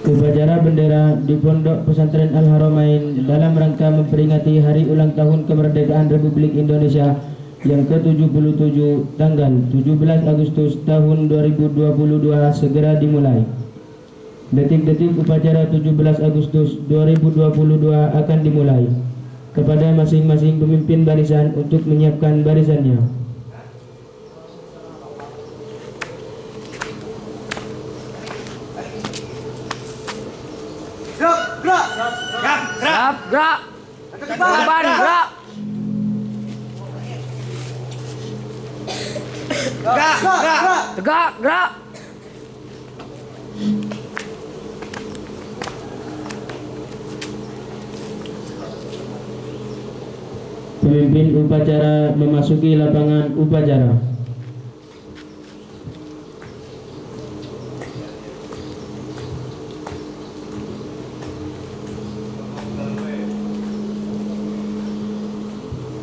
Upacara bendera di Pondok Pesantren Al-Haramain dalam rangka memperingati Hari Ulang Tahun Kemerdekaan Republik Indonesia yang ke-77 tanggal 17 Agustus tahun 2022 segera dimulai. Detik-detik upacara 17 Agustus 2022 akan dimulai. Kepada masing-masing pemimpin barisan untuk menyiapkan barisannya. Gerak. Korban gerak. Tegak gerak. Pemimpin upacara memasuki lapangan upacara.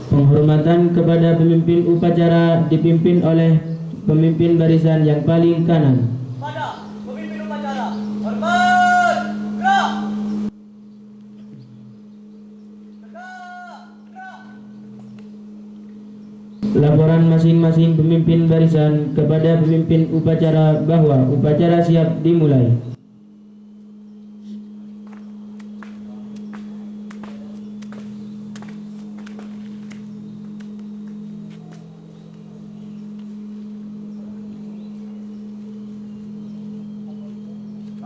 Penghormatan kepada pemimpin upacara dipimpin oleh pemimpin barisan yang paling kanan. Pada pemimpin upacara, hormat, gerak. Laporan masing-masing pemimpin barisan kepada pemimpin upacara bahwa upacara siap dimulai.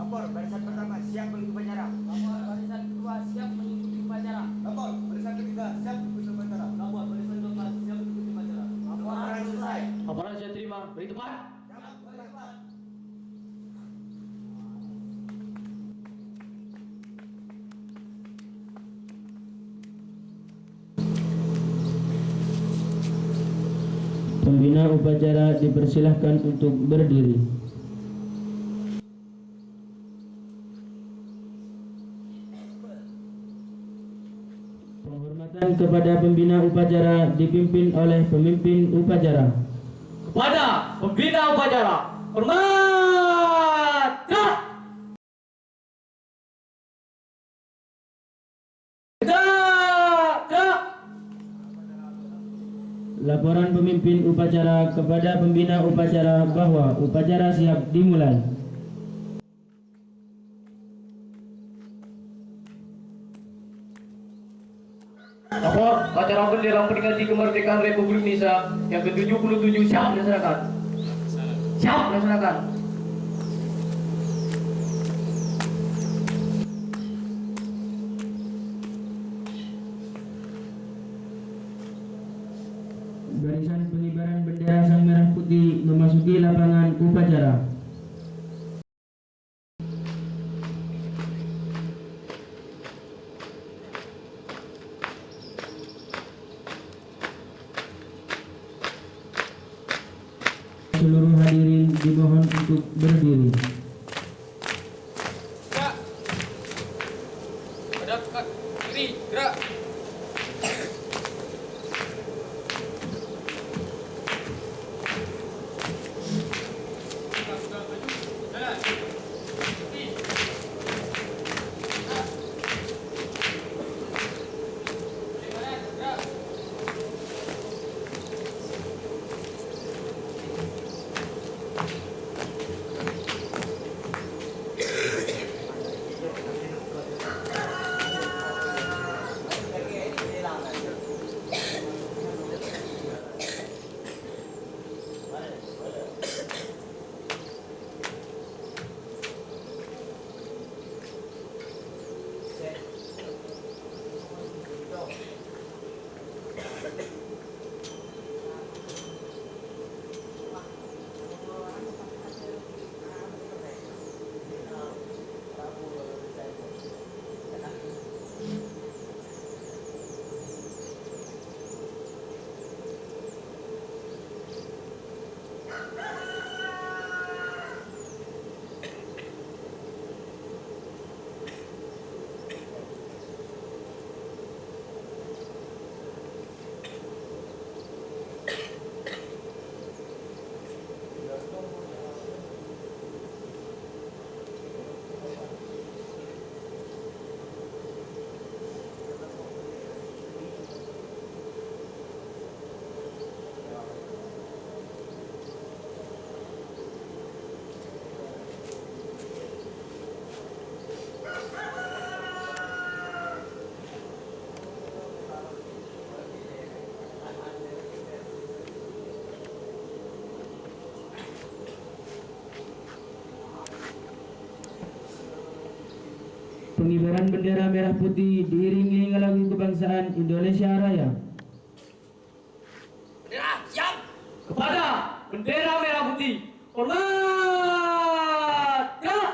Lapor barisan pertama siap mengikuti upacara. Lapor barisan kedua siap mengikuti upacara. Lapor barisan ketiga siap mengikuti upacara. Lapor barisan keempat siap mengikuti upacara. Laporan selesai. Laporan saya terima. Beri tempat. Pembina upacara dipersilahkan untuk berdiri. Penghormatan kepada pembina upacara dipimpin oleh pemimpin upacara. Kepada pembina upacara, hormat. Gerak. Gerak. Laporan pemimpin upacara kepada pembina upacara bahwa upacara siap dimulai. Lapor acara bendera memperingati kemerdekaan Republik Indonesia yang ke-77 siap dilaksanakan. Siap dilaksanakan. Barisan pengibaran bendera sang merah putih memasuki lapangan upacara. Seluruh hadirin dimohon untuk berdiri. Gerak. Hadap ke kiri, gerak. Pengibaran bendera merah putih diiringi lagu kebangsaan Indonesia Raya. Bendera siap. Kepada bendera merah putih. Hormat. Gerak.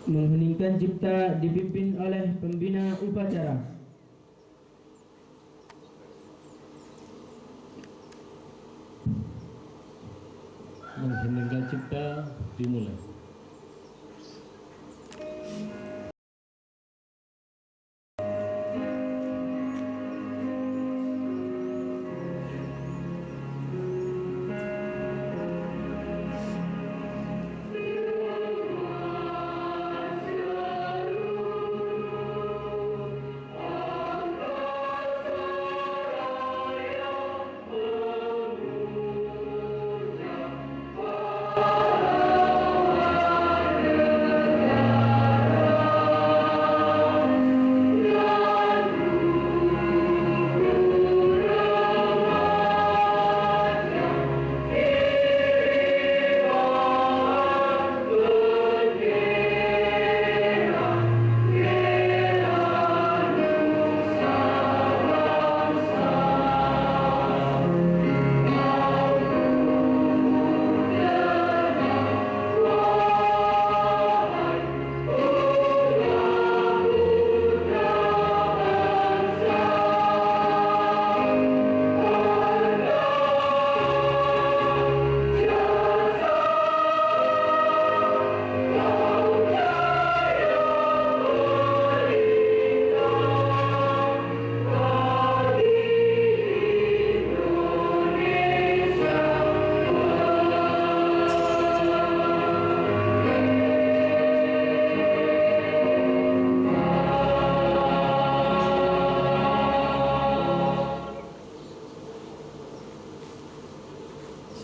Mengheningkan cipta dipimpin oleh pembina upacara. Mengheningkan cipta dimulai.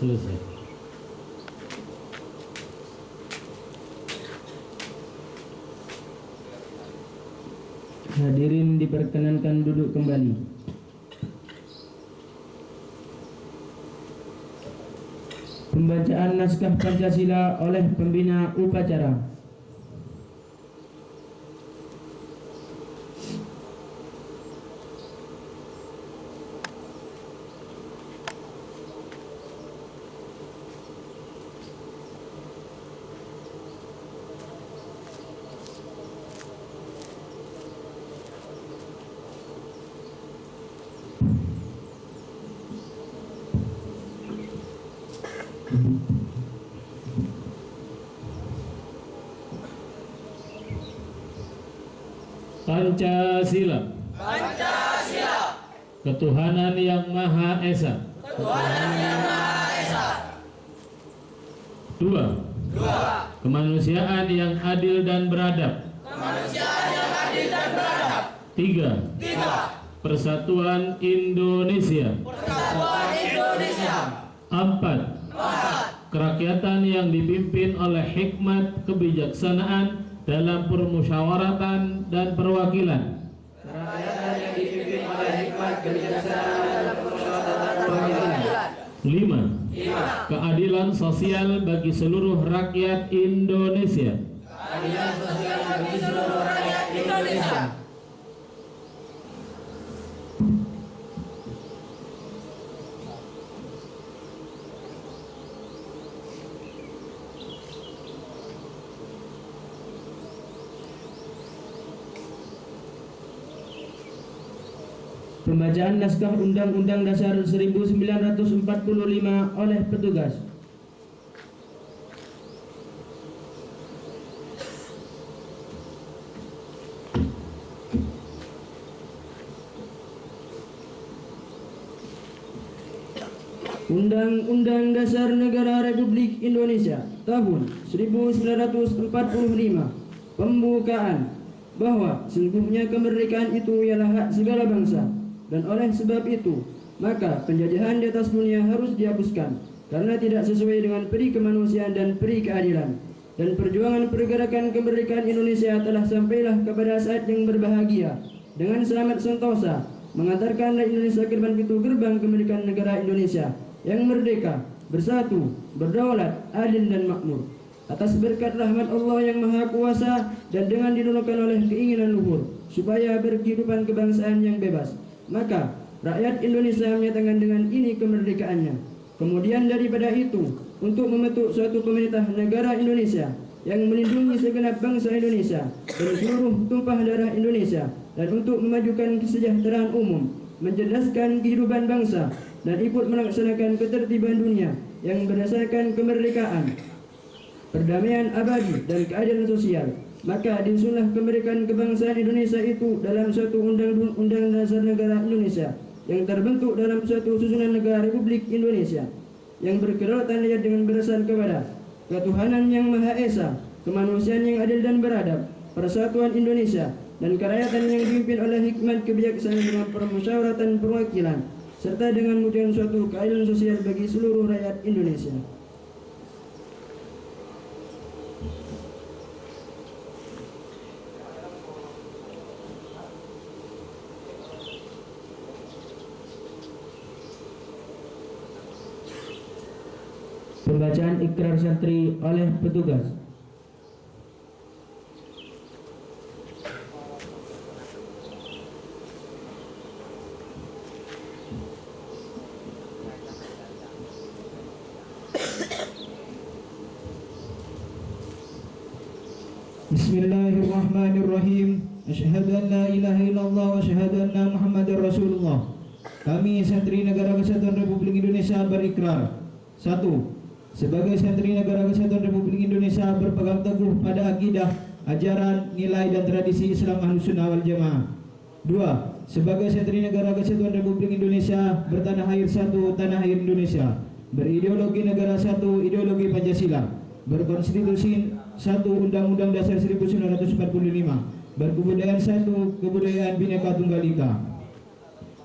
selesai. Hadirin diperkenankan duduk kembali. Pembacaan naskah Pancasila oleh pembina upacara. Pancasila. Pancasila. Ketuhanan yang Maha Esa. Ketuhanan yang Maha Esa. 2. Dua. Kemanusiaan yang adil dan beradab. Kemanusiaan yang adil dan beradab. 3. Tiga. Persatuan Indonesia. Persatuan Indonesia. 4. Empat. Kerakyatan yang dipimpin oleh hikmat kebijaksanaan dalam permusyawaratan dan perwakilan. Kerakyatan yang dipimpin oleh hikmat kebijaksanaan dalam permusyawaratan dan perwakilan. 5. Lima. Keadilan sosial bagi seluruh rakyat Indonesia. Keadilan sosial bagi seluruh rakyat Indonesia. Pembacaan naskah Undang-Undang Dasar 1945 oleh petugas. Undang-Undang Dasar Negara Republik Indonesia tahun 1945 pembukaan bahwa sesungguhnya kemerdekaan itu ialah hak segala bangsa, dan oleh sebab itu maka penjajahan di atas dunia harus dihapuskan karena tidak sesuai dengan peri kemanusiaan dan peri keadilan, dan perjuangan pergerakan kemerdekaan Indonesia telah sampailah kepada saat yang berbahagia dengan selamat sentosa mengantarkan rakyat Indonesia ke depan pintu gerbang kemerdekaan negara Indonesia yang merdeka, bersatu, berdaulat, adil dan makmur. Atas berkat rahmat Allah yang Maha Kuasa dan dengan didorongkan oleh keinginan luhur supaya berkehidupan kebangsaan yang bebas, maka rakyat Indonesia menyatakan dengan ini kemerdekaannya. Kemudian daripada itu, untuk membentuk suatu pemerintah negara Indonesia yang melindungi segenap bangsa Indonesia dan seluruh tumpah darah Indonesia, dan untuk memajukan kesejahteraan umum, mencerdaskan kehidupan bangsa, dan ikut melaksanakan ketertiban dunia yang berdasarkan kemerdekaan, perdamaian abadi dan keadilan sosial, maka disusunlah kemerdekaan kebangsaan Indonesia itu dalam suatu undang-undang dasar negara Indonesia yang terbentuk dalam suatu susunan negara Republik Indonesia yang berkedaulatan rakyat dengan berdasar kepada ketuhanan yang Maha Esa, kemanusiaan yang adil dan beradab, persatuan Indonesia, dan kerakyatan yang dipimpin oleh hikmat kebijaksanaan dengan permusyawaratan perwakilan, serta dengan mewujudkan suatu keadilan sosial bagi seluruh rakyat Indonesia. Pembacaan ikrar santri oleh petugas. Bismillahirrahmanirrahim. Asyhadu an la ilaha illallah wa asyhadu anna Muhammadar Rasulullah. Kami santri Negara Kesatuan Republik Indonesia berikrar. 1. Sebagai santri Negara Kesatuan Republik Indonesia berpegang teguh pada akidah, ajaran, nilai dan tradisi Islam Ahlussunnah wal Jamaah. 2. Sebagai santri Negara Kesatuan Republik Indonesia bertanah air satu, tanah air Indonesia, berideologi negara satu, ideologi Pancasila, berkonstitusi satu, Undang-Undang Dasar 1945, berkebudayaan satu, kebudayaan Bhinneka Tunggal Ika.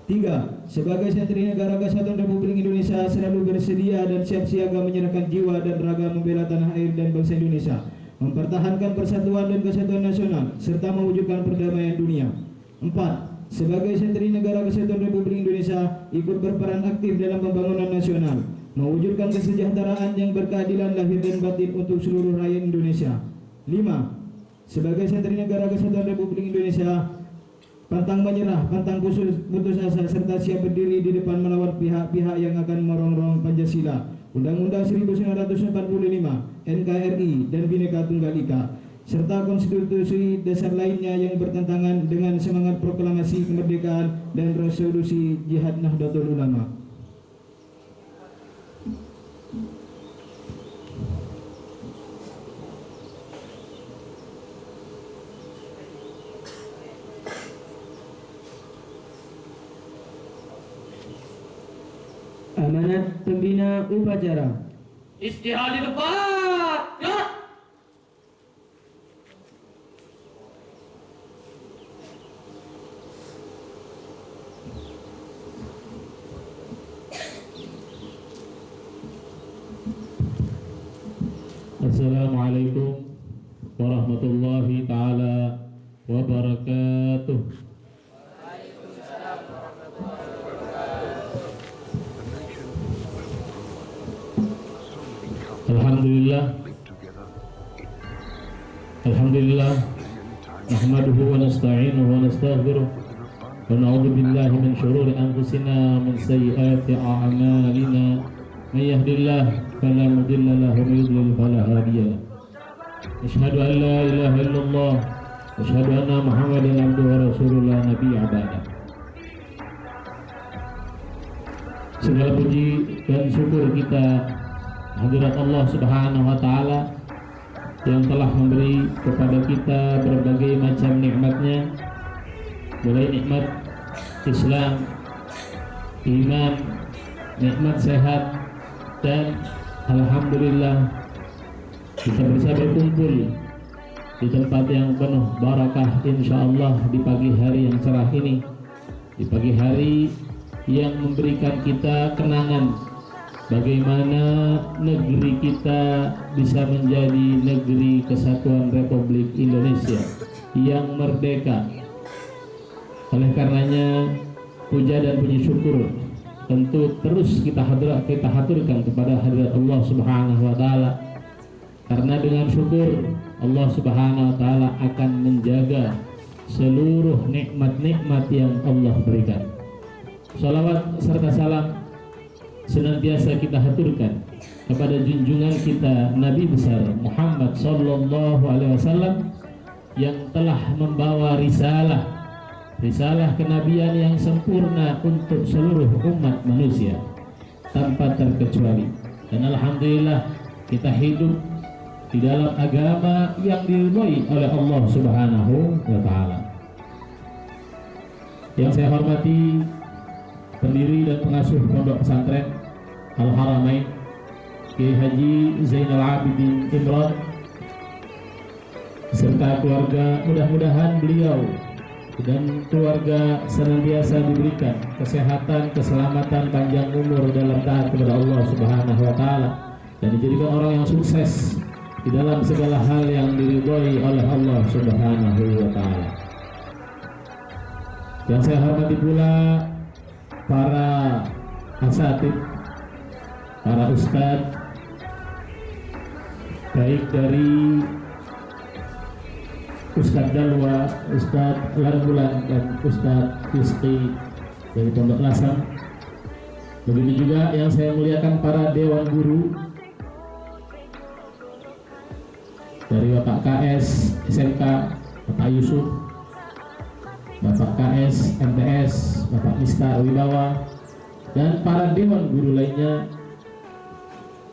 3. Sebagai santri Negara Kesatuan Republik Indonesia selalu bersedia dan siap siaga menyerahkan jiwa dan raga membela tanah air dan bangsa Indonesia, mempertahankan persatuan dan kesatuan nasional, serta mewujudkan perdamaian dunia. 4. Sebagai santri Negara Kesatuan Republik Indonesia ikut berperan aktif dalam pembangunan nasional, mewujudkan kesejahteraan yang berkeadilan lahir dan batin untuk seluruh rakyat Indonesia. 5. Sebagai santri Negara Kesatuan Republik Indonesia pantang menyerah, pantang putus asa, serta siap berdiri di depan melawan pihak-pihak yang akan merongrong Pancasila, Undang-Undang 1945, NKRI, dan Bhinneka Tunggal Ika, serta konstitusi dasar lainnya yang bertentangan dengan semangat proklamasi kemerdekaan dan resolusi Jihad Nahdlatul Ulama. Amanat pembina upacara. Istihad di tempat. Ya. Assalamualaikum warahmatullahi taala wabarakatuh. Alhamdulillah nahmaduhu wa nasta'inuhu wa nastaghfiruh wa na'udzu billahi min shururi anfusina min sayyiati a'malina may yahdihillahu fala mudilla lahu wa may yudlil fala hadiya lahu. Asyhadu an la ilaha illallah wa asyhadu anna Muhammadan abduhu wa rasulullah nabiyya ba'da. Segala puji dan syukur kita hadirat Allah Subhanahu wa taala yang telah memberi kepada kita berbagai macam nikmatnya, mulai nikmat Islam, iman, nikmat sehat, dan alhamdulillah kita bisa berkumpul di tempat yang penuh barakah insyaallah di pagi hari yang cerah ini, di pagi hari yang memberikan kita kenangan bagaimana negeri kita bisa menjadi negeri kesatuan Republik Indonesia yang merdeka. Oleh karenanya puja dan puji syukur tentu terus kita haturkan kepada hadirat Allah Subhanahu wa taala, karena dengan syukur Allah Subhanahu wa taala akan menjaga seluruh nikmat-nikmat yang Allah berikan. Salawat serta salam senantiasa kita haturkan kepada junjungan kita Nabi besar Muhammad sallallahu alaihi wasallam yang telah membawa risalah kenabian yang sempurna untuk seluruh umat manusia tanpa terkecuali. Dan alhamdulillah kita hidup di dalam agama yang diridhoi oleh Allah Subhanahu wa taala. Yang saya hormati pendiri dan pengasuh Pondok Pesantren Al-Haramain Kiai Haji Zainal Abidin Imran serta keluarga, mudah-mudahan beliau dan keluarga senantiasa diberikan kesehatan, keselamatan, panjang umur dalam taat kepada Allah Subhanahu wa taala dan dijadikan orang yang sukses di dalam segala hal yang diridhoi oleh Allah Subhanahu wa taala. Yang saya hormati pula para asatid, para ustadz, baik dari Ustadz Dalwa, Ustadz Larbulan, dan Ustadz Rizki dari Pondok Lasam. Begitu juga yang saya muliakan para dewan guru dari Bapak KS SMK, Bapak Yusuf, Bapak KS MTS, Bapak Mista Wibawa, dan para dewan guru lainnya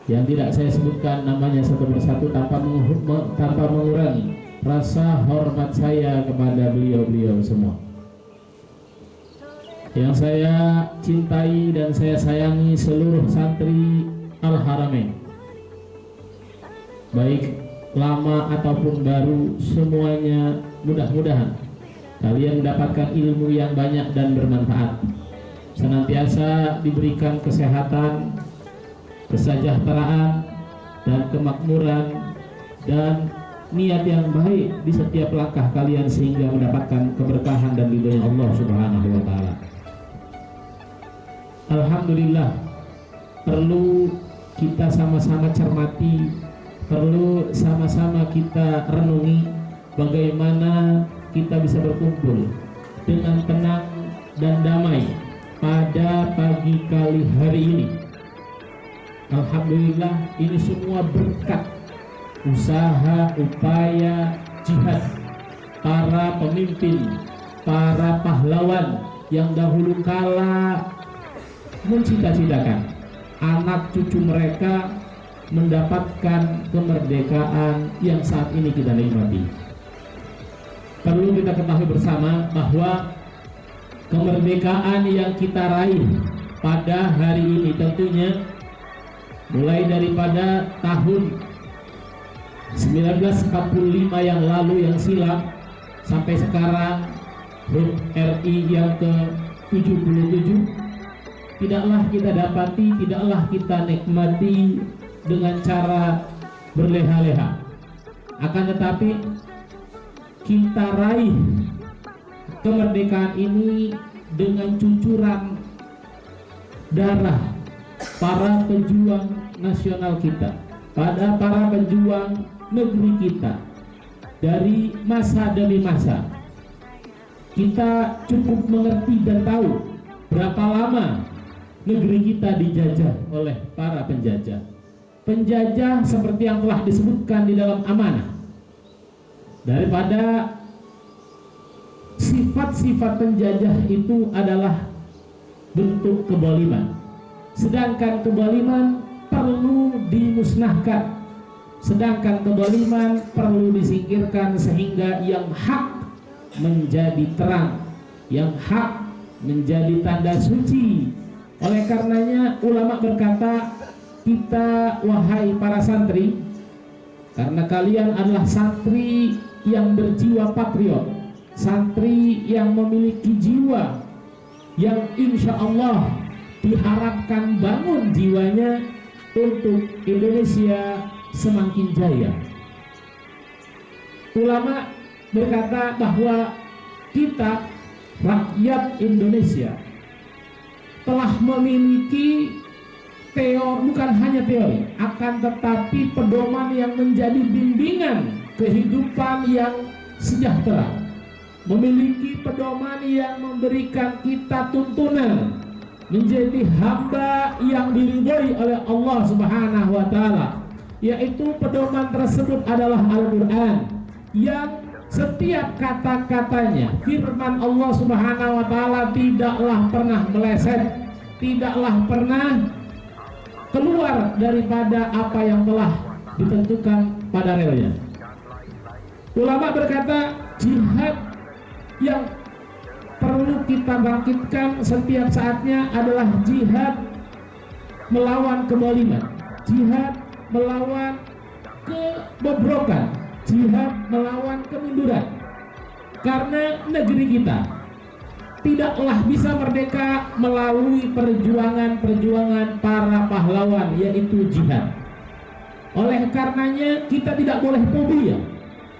yang tidak saya sebutkan namanya satu persatu tanpa mengurangi rasa hormat saya kepada beliau-beliau semua. Yang saya cintai dan saya sayangi seluruh santri Al-Haramain, baik lama ataupun baru, semuanya mudah-mudahan kalian mendapatkan ilmu yang banyak dan bermanfaat. senantiasa diberikan kesehatan, kesejahteraan, dan kemakmuran, dan niat yang baik di setiap langkah kalian sehingga mendapatkan keberkahan dan ridhonya Allah Subhanahu wa taala. Alhamdulillah, perlu kita sama-sama cermati, perlu sama-sama kita renungi bagaimana kita bisa berkumpul dengan tenang dan damai pada pagi kali hari ini. Alhamdulillah, ini semua berkat usaha, upaya, jihad para pemimpin, para pahlawan yang dahulu kala mencita-citakan anak cucu mereka mendapatkan kemerdekaan yang saat ini kita nikmati. Perlu kita ketahui bersama bahwa kemerdekaan yang kita raih pada hari ini tentunya mulai daripada tahun 1945 yang lalu yang silam sampai sekarang HUT RI yang ke-77 tidaklah kita dapati, tidaklah kita nikmati dengan cara berleha-leha. Akan tetapi kita raih kemerdekaan ini dengan cucuran darah para pejuang nasional kita, pada para pejuang negeri kita. Dari masa demi masa kita cukup mengerti dan tahu berapa lama negeri kita dijajah oleh para penjajah. Penjajah seperti yang telah disebutkan di dalam amanah, daripada sifat-sifat penjajah itu adalah bentuk kezaliman. Sedangkan kezaliman perlu dimusnahkan, sedangkan kezaliman perlu disingkirkan sehingga yang hak menjadi terang, yang hak menjadi tanda suci. Oleh karenanya ulama berkata, kita wahai para santri, karena kalian adalah santri yang berjiwa patriot, santri yang memiliki jiwa yang insya Allah diharapkan bangun jiwanya untuk Indonesia semakin jaya. Ulama berkata bahwa kita rakyat Indonesia telah memiliki teori, bukan hanya teori, akan tetapi pedoman yang menjadi bimbingan kehidupan yang sejahtera, memiliki pedoman yang memberikan kita tuntunan menjadi hamba yang diridhoi oleh Allah Subhanahu wa taala, yaitu pedoman tersebut adalah Al-Qur'an yang setiap kata-katanya firman Allah Subhanahu wa taala tidaklah pernah meleset, tidaklah pernah keluar daripada apa yang telah ditentukan pada relnya. Ulama berkata, jihad yang perlu kita bangkitkan setiap saatnya adalah jihad melawan kezaliman, jihad melawan kebobrokan, jihad melawan kemunduran. Karena negeri kita tidaklah bisa merdeka melalui perjuangan-perjuangan para pahlawan, yaitu jihad. Oleh karenanya kita tidak boleh fobia,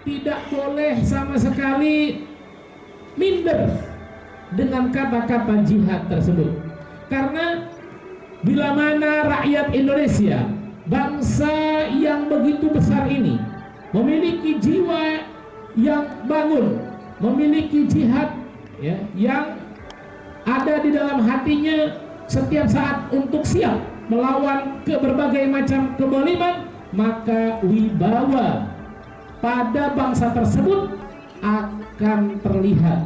tidak boleh sama sekali minder dengan kata-kata jihad tersebut. Karena bila mana rakyat Indonesia, bangsa yang begitu besar ini memiliki jiwa yang bangun, memiliki jihad ya, yang ada di dalam hatinya setiap saat untuk siap melawan ke berbagai macam kezaliman, maka wibawa pada bangsa tersebut akan terlihat.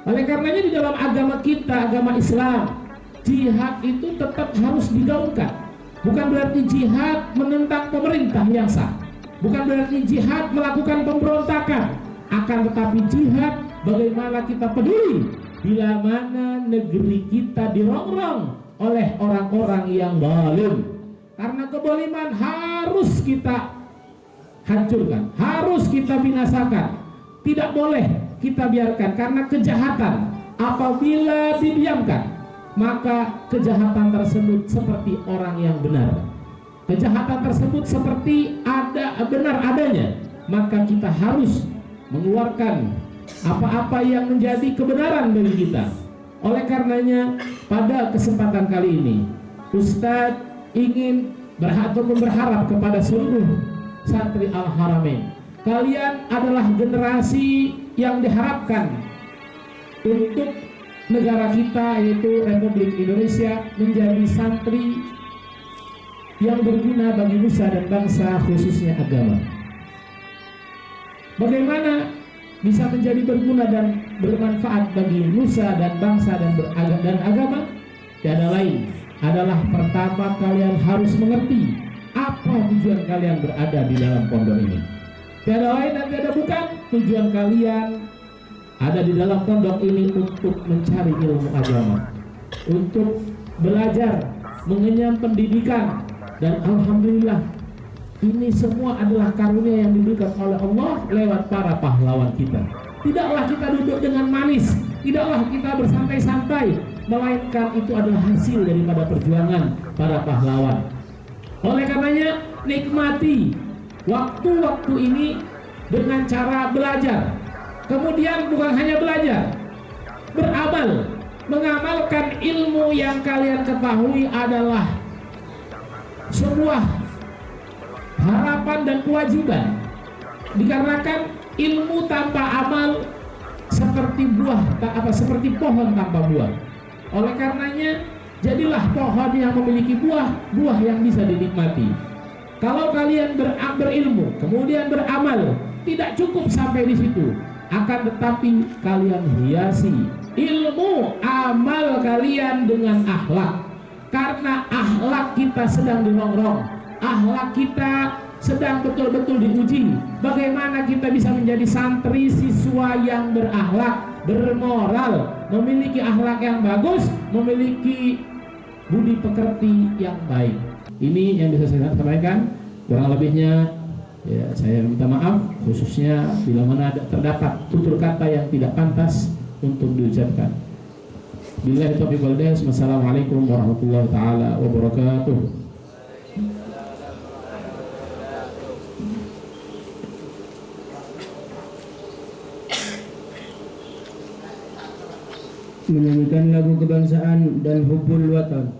Oleh karenanya di dalam agama kita, agama Islam, jihad itu tetap harus digaungkan. Bukan berarti jihad menentang pemerintah yang sah, bukan berarti jihad melakukan pemberontakan, akan tetapi jihad bagaimana kita peduli bila mana negeri kita dirongrong oleh orang-orang yang zalim. Karena kezaliman harus kita hancurkan, harus kita binasakan, tidak boleh kita biarkan. Karena kejahatan apabila didiamkan, maka kejahatan tersebut seperti orang yang benar. Kejahatan tersebut seperti benar adanya, maka kita harus mengeluarkan apa-apa yang menjadi kebenaran bagi kita. Oleh karenanya, pada kesempatan kali ini, Ustadz ingin berharap kepada seluruh santri Al-Haramain. Kalian adalah generasi yang diharapkan untuk negara kita, yaitu Republik Indonesia, menjadi santri yang berguna bagi nusa dan bangsa, khususnya agama. Bagaimana bisa menjadi berguna dan bermanfaat bagi nusa dan bangsa dan agama? Tiada lain adalah pertama, kalian harus mengerti apa tujuan kalian berada di dalam pondok ini. Tiada lain dan tiada bukan, tujuan kalian ada di dalam pondok ini untuk mencari ilmu agama, untuk belajar, mengenyam pendidikan. Dan alhamdulillah, ini semua adalah karunia yang diberikan oleh Allah lewat para pahlawan kita. Tidaklah kita duduk dengan manis, tidaklah kita bersantai-santai, melainkan itu adalah hasil daripada perjuangan para pahlawan. Oleh karenanya, nikmati waktu-waktu ini dengan cara belajar. Kemudian bukan hanya belajar, beramal, mengamalkan ilmu yang kalian ketahui adalah sebuah harapan dan kewajiban. Dikarenakan ilmu tanpa amal seperti seperti pohon tanpa buah. Oleh karenanya, jadilah pohon yang memiliki buah yang bisa dinikmati. Kalau kalian berilmu, kemudian beramal, tidak cukup sampai di situ. Akan tetapi kalian hiasi ilmu amal kalian dengan akhlak. Karena akhlak kita sedang dirongrong, akhlak kita sedang betul-betul diuji. Bagaimana kita bisa menjadi santri siswa yang berakhlak, bermoral, memiliki akhlak yang bagus, memiliki budi pekerti yang baik. Ini yang bisa saya sampaikan. Kurang lebihnya ya saya minta maaf, khususnya bila mana terdapat tutur kata yang tidak pantas untuk diucapkan. Billahi taufiq wal hidayah. Wassalamualaikum warahmatullahi taala wabarakatuh. Menyanyikan lagu kebangsaan dan hubbul watan.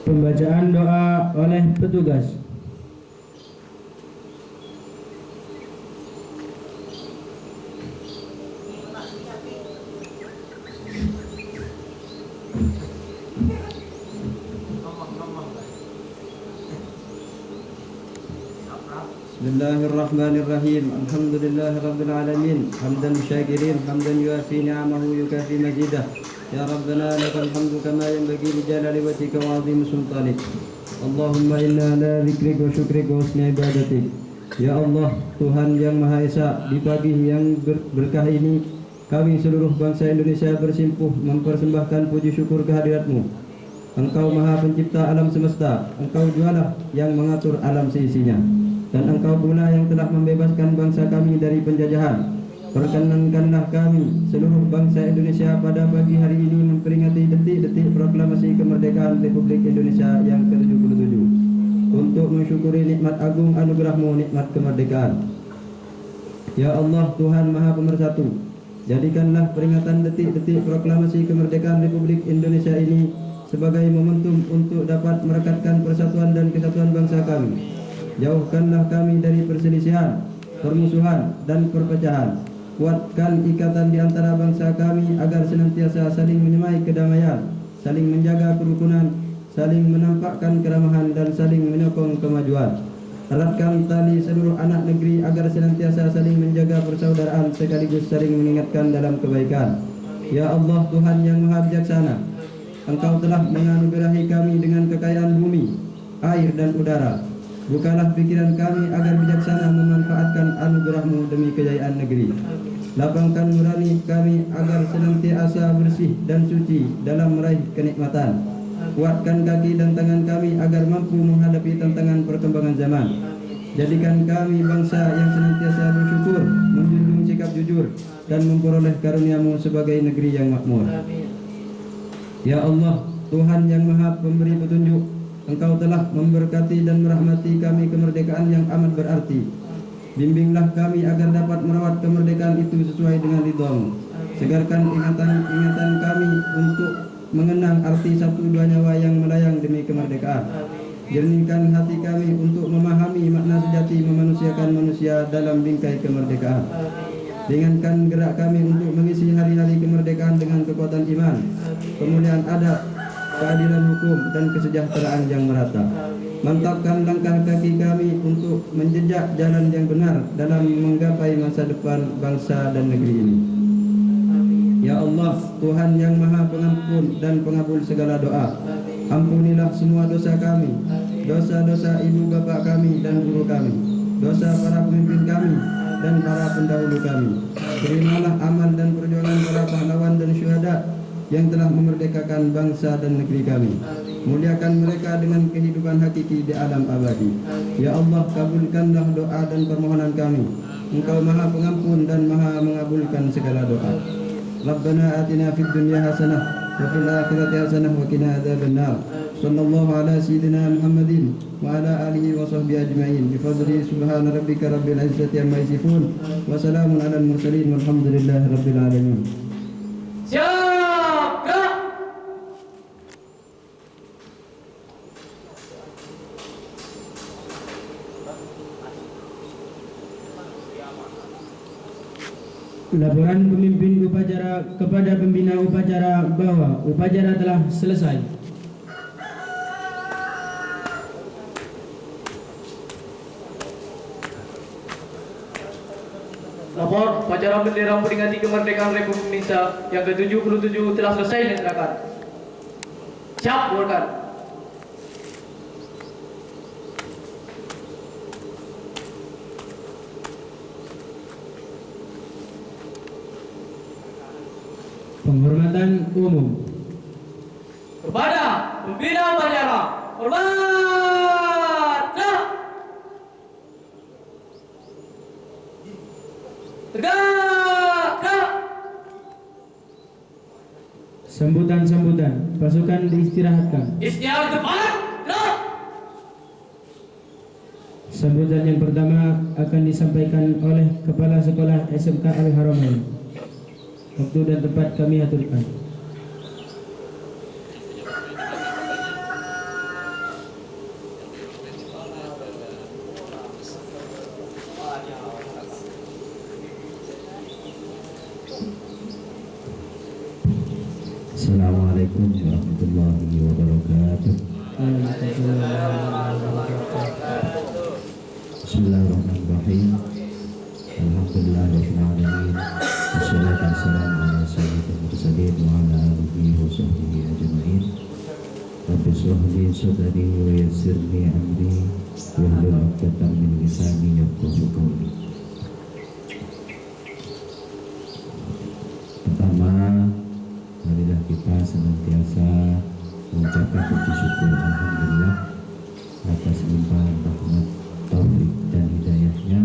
Pembacaan doa oleh petugas. Bismillahirrahmanirrahim. Alhamdulillahirabbil alamin. Hamdan syakirin, hamdan yuafi ni'amahu yukafi mazidah. Ya Rabbana lakal hamdu kama yanbaghi li jalali wajhika wa 'azimi sultanik. Allahumma inna ala dzikrika wa syukrika wa husni ibadatik. Ya Allah, Tuhan yang Maha Esa, di pagi yang berkah ini kami seluruh bangsa Indonesia bersimpuh mempersembahkan puji syukur kehadirat-Mu. Engkau Maha Pencipta alam semesta, Engkau jualah yang mengatur alam seisinya, dan Engkau pula yang telah membebaskan bangsa kami dari penjajahan. Perkenankanlah kami seluruh bangsa Indonesia pada pagi hari ini memperingati detik-detik proklamasi kemerdekaan Republik Indonesia yang ke-77 untuk mensyukuri nikmat agung anugerah-Mu, nikmat kemerdekaan. Ya Allah, Tuhan Maha Pemersatu, jadikanlah peringatan detik-detik proklamasi kemerdekaan Republik Indonesia ini sebagai momentum untuk dapat merekatkan persatuan dan kesatuan bangsa kami. Jauhkanlah kami dari perselisihan, permusuhan, dan perpecahan. Kuatkan ikatan di antara bangsa kami agar senantiasa saling menyemai kedamaian, saling menjaga kerukunan, saling menampakkan keramahan, dan saling menyokong kemajuan. Eratkan tali seluruh anak negeri agar senantiasa saling menjaga persaudaraan sekaligus saling mengingatkan dalam kebaikan. Ya Allah, Tuhan yang Maha Bijaksana, Engkau telah menganugerahi kami dengan kekayaan bumi, air, dan udara. Bukalah pikiran kami agar bijaksana demi kejayaan negeri. Lapangkan nurani kami agar senantiasa bersih dan suci dalam meraih kenikmatan. Kuatkan kaki dan tangan kami agar mampu menghadapi tantangan perkembangan zaman. Jadikan kami bangsa yang senantiasa bersyukur, menjunjung sikap jujur, dan memperoleh karunia-Mu sebagai negeri yang makmur. Ya Allah, Tuhan yang Maha Pemberi Petunjuk, Engkau telah memberkati dan merahmati kami kemerdekaan yang amat berarti. Bimbinglah kami agar dapat merawat kemerdekaan itu sesuai dengan ridha-Mu. Segarkan ingatan kami untuk mengenang arti satu dua nyawa yang melayang demi kemerdekaan. Jernihkan hati kami untuk memahami makna sejati memanusiakan manusia dalam bingkai kemerdekaan. Ringankan gerak kami untuk mengisi hari-hari kemerdekaan dengan kekuatan iman, kemuliaan adab, keadilan hukum, dan kesejahteraan yang merata. Mantapkan langkah kaki kami untuk menjejak jalan yang benar dalam menggapai masa depan bangsa dan negeri ini. Ya Allah, Tuhan yang Maha Pengampun dan Pengabul segala doa, ampunilah semua dosa kami, dosa-dosa ibu bapak kami dan guru kami, dosa para pemimpin kami dan para pendahulu kami. Terimalah amal dan perjuangan para pahlawan dan syuhada yang telah memerdekakan bangsa dan negeri kami. Muliakan mereka dengan kehidupan hakiki di alam abadi. Ya Allah, kabulkanlah doa dan permohonan kami. Engkau Maha Pengampun dan Maha mengabulkan segala doa. Rabbana atina fid dunya hasanah wa fil akhirati hasanah wa qina adzabannar. Sallallahu ala sayyidina Muhammadin wa ala alihi wa sahbihi ajma'in. Bi fadli subhana rabbika rabbil izzati amma yasifun wa salamun alal mursalin walhamdulillahi rabbil alamin. Siap, gerak. Laporan pemimpin upacara kepada pembina upacara bahwa upacara telah selesai. Lapor, upacara bendera memperingati kemerdekaan Republik Indonesia yang ke-77 telah selesai dilaksanakan. Siap, keluarkan. Penghormatan umum. Kepada pembina upacara, hormat. Gerak. Tegak, gerak. Sambutan-sambutan. Pasukan diistirahatkan. Istirahat depan, gerak. Sambutan yang pertama akan disampaikan oleh Kepala Sekolah SMK Al-Haramain. Waktu dan tempat kami aturkan. Assalamualaikum warahmatullahi wabarakatuh. Bismillahirrahmanirrahim. Alhamdulillahirabbil alamin. Wassalatu wassalamu ala sayyidil mursalin wa ala alihi wa sahbihi ajma'in. Rabbi shrah li sadri wa yassir li amri wahlul 'uqdatam min lisani yafqahu qawli. Pertama, marilah kita senantiasa mengucapkan puji syukur alhamdulillah atas limpahan rahmat, taufik dan hidayahnya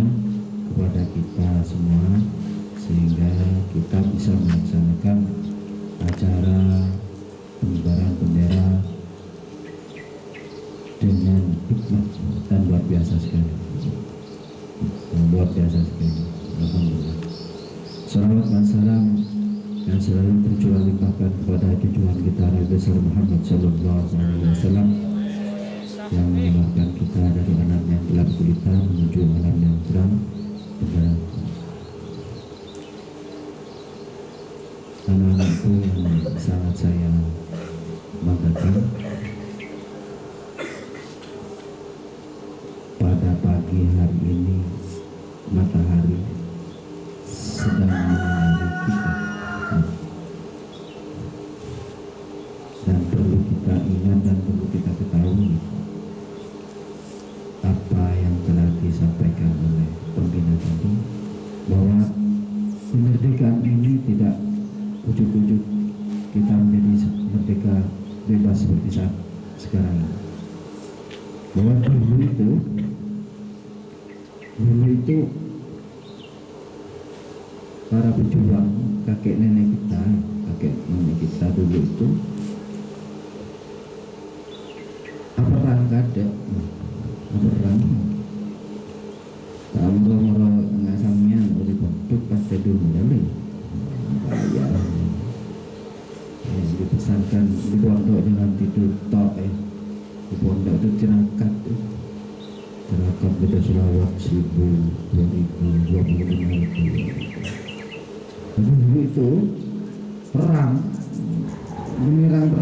kepada kita semua, sehingga kita bisa melaksanakan acara pengibaran bendera dengan hikmat dan luar biasa sekali. Alhamdulillah. Salawat dan salam yang selalu tercurah limpahkan kepada junjungan kita Nabi besar Muhammad Sallallahu Alaihi Wasallam yang mengeluarkan kita dari alam yang gelap gulita menuju alam yang terang benderang. Anak-anak itu yang sangat saya banggakan, pada pagi hari ini matahari sedang menyinari kita, dan perlu kita ingat dan perlu kita ketahui apa yang telah disampaikan oleh pembina tadi para pejuang kakek nenek kita dulu itu perang kada perang moro ngasamian oleh bentuk pasti dulu dali ya dipesankan di pondok dengan tidur tok di pondok itu tirakat beda selawat 2025 dulu itu perang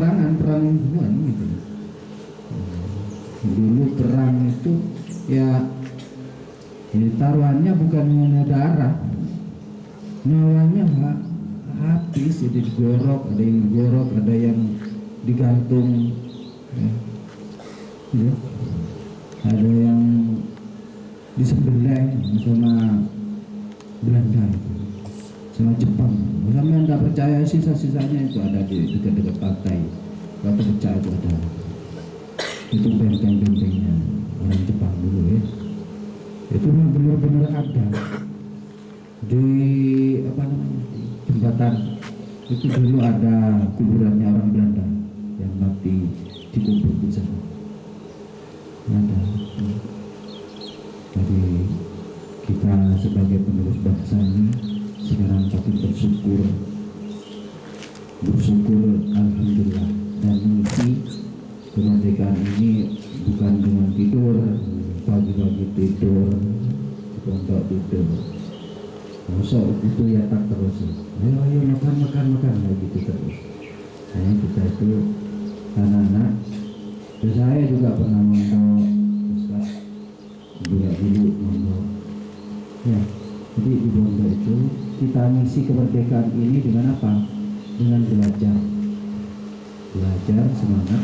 perangan gitu. Dulu perang itu ya taruhannya bukan hanya darah, nyawanya habis, jadi digorok, ada yang digantung, ya. Ada yang disembelih sama Belanda, sama Jepang. Sama yang nggak percaya sisa-sisanya itu ada di dekat-dekat pantai. Kalau percaya itu ada. Itu benteng-bentengnya orang Jepang dulu ya. Itu benar-benar ada di jembatan itu dulu ada kuburannya orang Belanda yang mati dikubur di sana. Ada. Jadi kita sebagai penerus bangsa ini sekarang patut bersyukur alhamdulillah dan mengisi kemerdekaan ini bukan dengan tidur pagi-pagi tidur pondok tidur masa itu ya tak terus ayo makan gitu terus. Nah, kita itu anak-anak saya juga pernah mondok Ustaz juga dulu mondok ya. Jadi di pondok itu kita ngisi kemerdekaan ini dengan apa? Dengan belajar semangat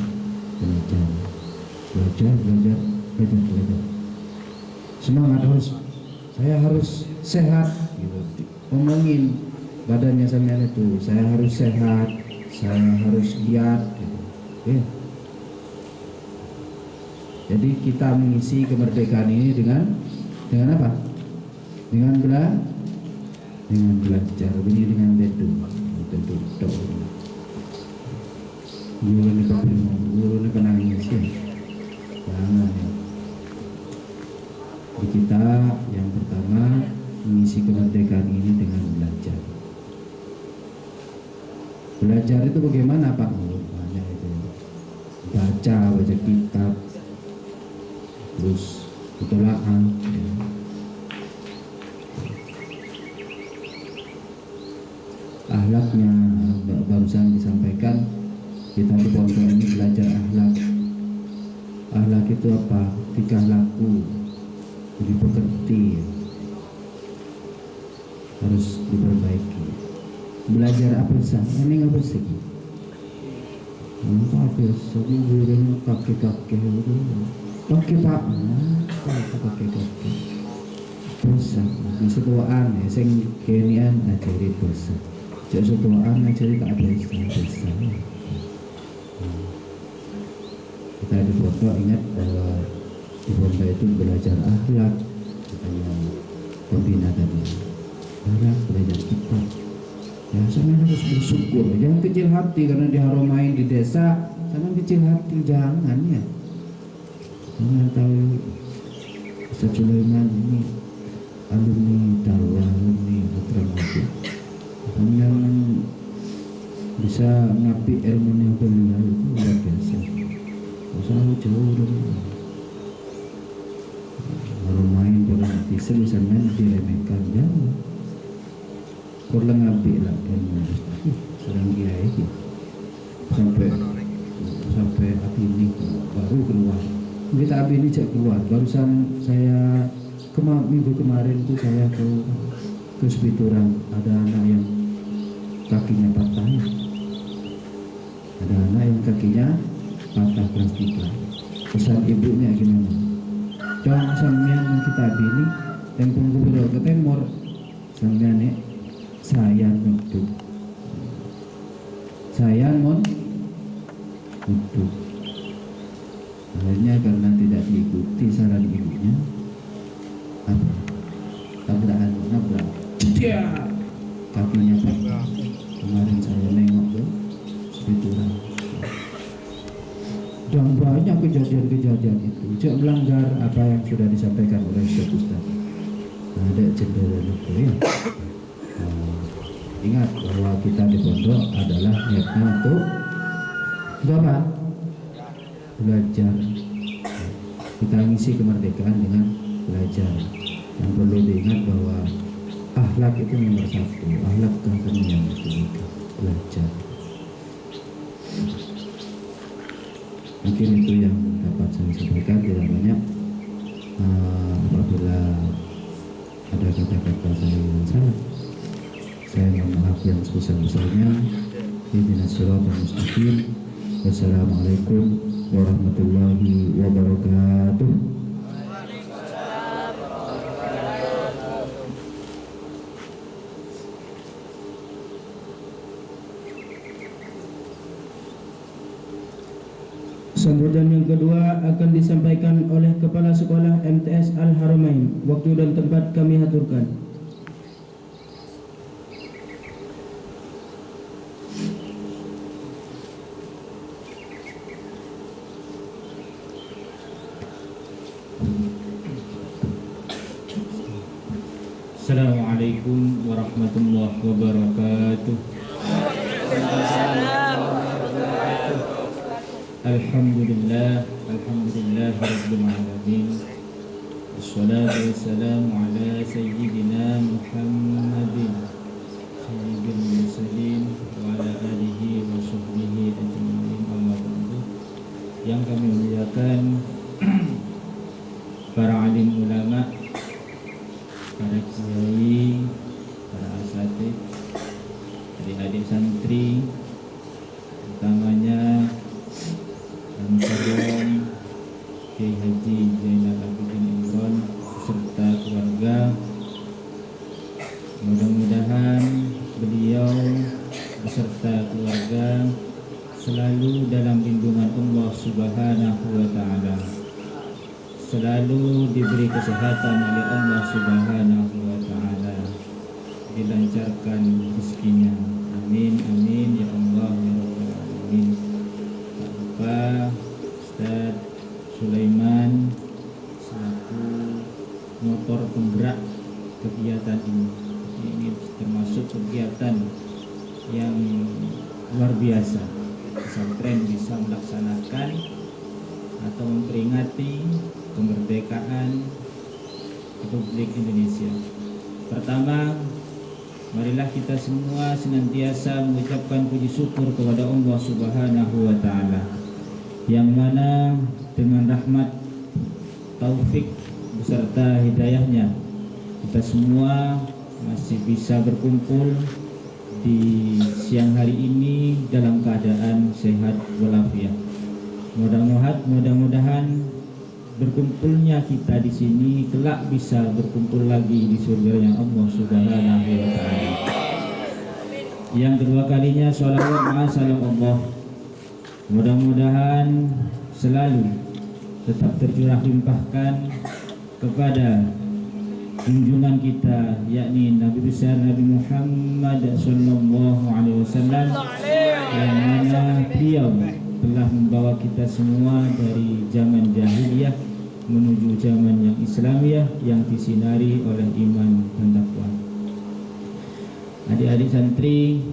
belajar semangat saya harus sehat gitu. Omongin badannya sampean itu saya harus sehat, saya harus giat gitu. Ya. Jadi kita mengisi kemerdekaan ini dengan apa? Dengan belajar, ini dengan tentu guru ini penangis ya. Jangan ya. Jadi kita yang pertama mengisi kemerdekaan ini dengan belajar. Belajar itu bagaimana Pak? Banyak itu. Baca kitab, terus telaah. Ya. Akhlaknya barusan disampaikan kita di pondok ini belajar akhlak itu apa? Tingkah laku, jadi pekerti harus diperbaiki. Belajar apa sih? Ini apa sih? Apa sih? Ini pakai pak, dosa. Di setuaan ya, sing kenian ngajari dosa. Jadi setuaan ngajari tak ada dosa. Kita di pondok ingat bahwa di pondok itu belajar akhlak, yang pembina tadi. Akhlak, belajar kitab. Ya, sama harus bersyukur. Jangan kecil hati karena diharomain di desa. Sama kecil hati, jangan ya. Jangan tahu Ustaz Sulaiman ini alumni dakwah, alumni Atramadhi. Yang bisa ngapi ilmunya beliau itu luar biasa. Usaha jauh haromain berarti bisa main diremehkan jauh. Kurang ngapi lah ilmu. Sedang kiai sampai api ini baru keluar. Kita api ini cek keluar. Barusan saya minggu kemarin itu saya ke Spituran, ada anak yang kakinya patah. Ada anak yang kakinya patah kelas 3. Pesan ibunya gimana? Jangan sampean kita api ini yang penggugur ke temor sampean nek saya nutup. Saya nutup. Akhirnya karena tidak diikuti saran ibunya, nabrak, dia kakinya Pak. Kemarin saya nengok tuh sebetulnya. Dan banyak kejadian-kejadian itu cek melanggar apa yang sudah disampaikan oleh Ustaz. Ada cenderung itu ya. Ingat bahwa kita di pondok adalah niatnya untuk apa? Belajar. Kita ngisi kemerdekaan dengan belajar. Yang perlu diingat bahwa akhlak itu nomor satu. Akhlak kami yang ketiga, belajar. Mungkin itu yang dapat saya sampaikan, tidak banyak. Apabila ada kata-kata saya yang salah, saya mohon maaf yang sebesar-besarnya. Ihdinas siratal mustaqim. Wassalamualaikum warahmatullahi wabarakatuh. Sambutan yang kedua akan disampaikan oleh Kepala Sekolah MTS Al-Haramain. Waktu dan tempat kami haturkan. Assalamualaikum warahmatullahi wabarakatuh. Alhamdulillah rabbil alamin. Wassalatu wassalamu ala sayyidina Muhammadin sayyidil mursalin wa ala alihi wa sahbihi ajma'in. Amma ba'du. Yang kami muliakan para alim ulama, para kiai, para asatidz, adik-adik santri, utamanya Salam Kiai Haji Zainal Abidin Imron beserta keluarga. Mudah-mudahan beliau beserta keluarga selalu dalam lindungan Allah Subhanahu wa Ta'ala, selalu diberi kesehatan oleh Allah Subhanahu wa Ta'ala, dilancarkan rezekinya. Amin amin ya Allah ya Rabbal alamin. Pak Ustaz Sulaiman selaku motor penggerak kegiatan ini. Ini termasuk kegiatan yang luar biasa. Pesantren bisa melaksanakan atau memperingati kemerdekaan Republik Indonesia. Pertama, marilah kita semua senantiasa mengucapkan puji syukur kepada Allah Subhanahu wa Ta'ala, yang mana dengan rahmat, taufik beserta hidayahnya kita semua masih bisa berkumpul di siang hari ini dalam keadaan sehat walafiat. Mudah-mudahan berkumpulnya kita di sini kelak bisa berkumpul lagi di surganya Allah Subhanahu wa Ta'ala. Yang kedua kalinya sholawat ma'asalam Allah, mudah-mudahan selalu tetap tercurah limpahkan kepada junjungan kita, yakni Nabi besar Nabi Muhammad sallallahu alaihi wasallam, yang mana beliau telah membawa kita semua dari zaman jahiliyah menuju zaman yang Islamiyah yang disinari oleh iman dan takwa. Adik-adik santri,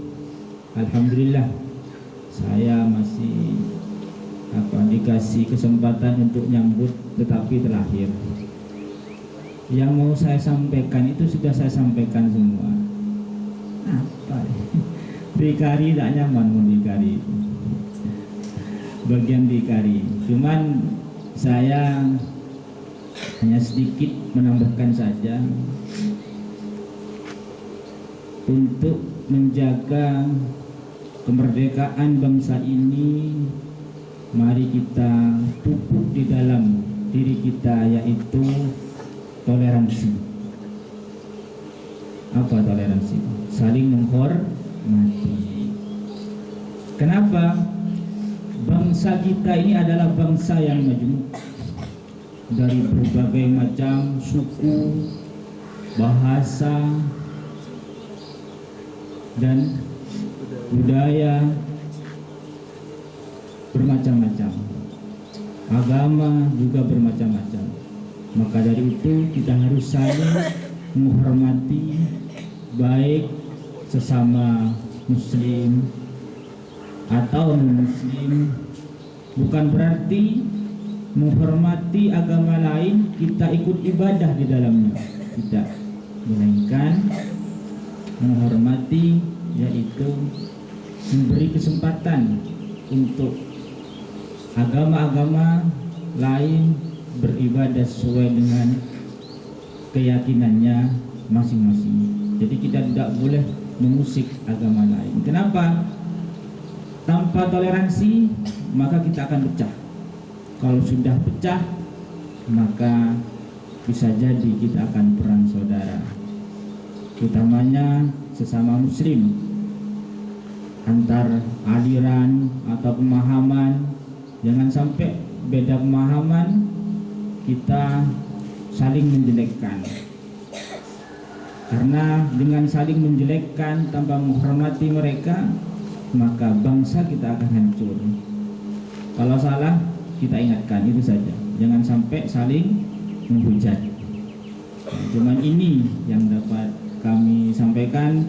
alhamdulillah saya masih dikasih kesempatan untuk nyambut tetapi terakhir. Yang mau saya sampaikan itu sudah saya sampaikan semua. Apa? Dikari tak nyaman mau dikari. Bagian dikari. Cuman saya hanya sedikit menambahkan saja untuk menjaga kemerdekaan bangsa ini. Mari kita pupuk di dalam diri kita, yaitu toleransi. Apa toleransi? Saling menghormati. Kenapa? Bangsa kita ini adalah bangsa yang majmuk dari berbagai macam suku, bahasa, dan budaya bermacam-macam, agama juga bermacam-macam. Maka dari itu kita harus saling menghormati baik sesama muslim atau non-muslim. Bukan berarti menghormati agama lain kita ikut ibadah di dalamnya, tidak, melainkan menghormati yaitu memberi kesempatan untuk agama-agama lain beribadah sesuai dengan keyakinannya masing-masing. Jadi kita tidak boleh mengusik agama lain. Kenapa? Tanpa toleransi maka kita akan pecah. Kalau sudah pecah maka bisa jadi kita akan perang saudara, utamanya sesama muslim, antar aliran atau pemahaman. Jangan sampai beda pemahaman kita saling menjelekkan, karena dengan saling menjelekkan tanpa menghormati mereka maka bangsa kita akan hancur. Kalau salah kita ingatkan, itu saja, jangan sampai saling menghujat. Cuman ini yang dapat kami sampaikan,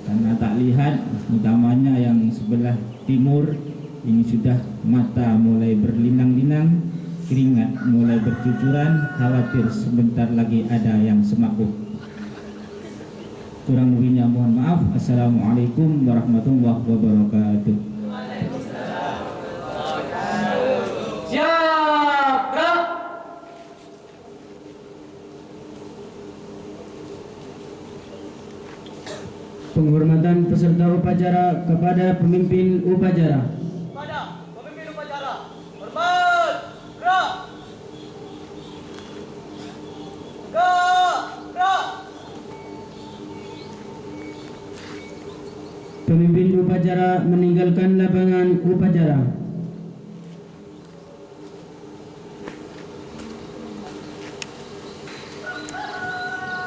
karena tak lihat utamanya yang sebelah timur ini sudah mata mulai berlinang-linang, keringat mulai bercucuran, khawatir sebentar lagi ada yang semakuk. Kurang lebihnya mohon maaf. Assalamualaikum warahmatullahi wabarakatuh. Siap, gerak. Penghormatan peserta upacara kepada pemimpin upacara. Kepada pemimpin upacara, hormat, gerak. Gerak. Pemimpin upacara meninggalkan lapangan upacara.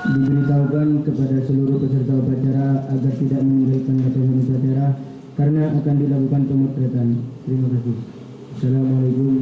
Diberitahukan kepada seluruh peserta upacara agar tidak meninggalkan lapangan upacara karena akan dilakukan pemotretan. Terima kasih. Assalamualaikum